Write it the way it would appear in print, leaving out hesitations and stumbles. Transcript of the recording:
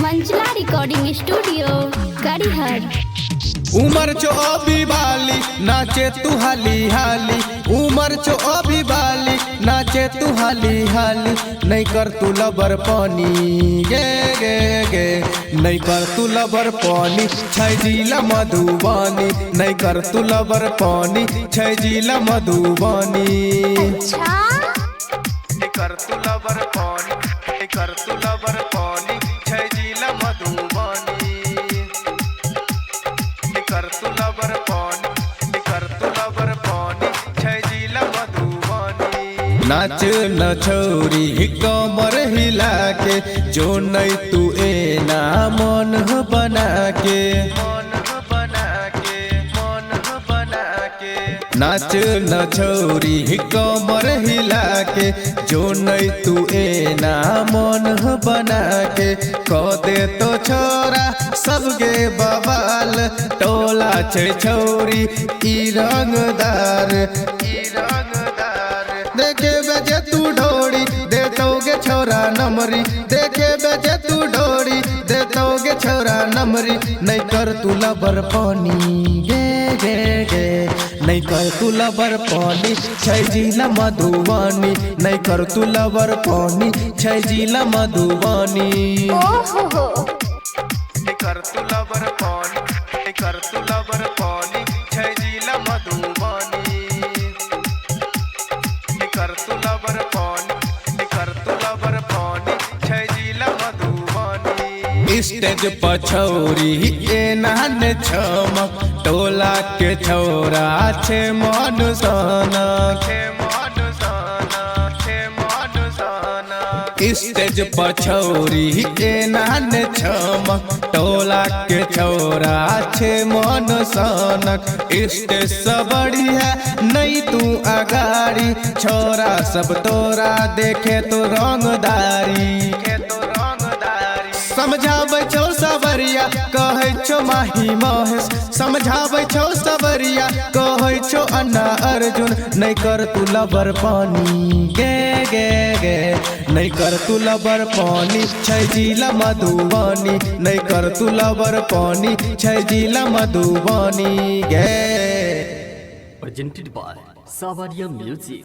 मंचला recording studio गड़ीहर। उमर चो अभी बाली नाचे तू हाली हाली, उमर चो अभी बाली नाचे तू हाली हाली। नहीं कर तू लबर पानी गे गे गे, नहीं कर तू लबर पानी छै जिला मधुबानी। नहीं कर तू लबर पानी छै जिला मधुबानी। अच्छा नहीं कर तू लबर पानी, नहीं कर तू लबर पानी छै जिला मधुबानी। कर तू लबर पानी, कर तू लबर पानी छै जिला मधुबानी। नाच न छोरी कमर हिला के, जो नहीं तू ए ना मन बना के, मन बना के, मन बना के। नाच न छोरी कमर हिला के, जो नहीं तू ए ना मन बना के। कह दे तो छोरा सबके बवाल, टोला छै छौरी ई रंगदार, ई रंगदार। देखे बजे तू ढोड़ी देतोगे छोरा नमरी, देखे बजे तू ढोड़ी देतोगे छोरा नमरी। नहीं कर तू लबर पानी गे गे गे, नहीं कर तू लबर पानी छै जिला मधुबानी। नहीं कर तू लबर पानी छै जिला मधुबानी। ओहो कर तू लबर पानी, कर तू लबर पानी छै जिला मधुबानी। कर तू लबर पानी, कर तू लबर पानी छै जिला मधुबानी। स्टेज पर छौरी ए नान छमक, टोला के छौरा छे मन सना, छे मन सना, छे मन सना। स्टेज पर छौरी ए नान छमक, टोला के छौरा छे मन सनक। स्टेज से बढ़िया नहीं तू अगाड़ी, छोरा सब तोरा देखे तो रंगदारी, समझाबै छौ सबरिया कहै छौ माही महेश, समझाबै छौ सबरिया कहै छौ अन्ना अर्जुन। नहीं कर तू लबर पानी गे गे गे, नहीं कर तू लबर पानी छै जिला मधुबानी। नहीं कर तू लबर पानी छै जिला मधुबानी गे। Presented by Savaria Music।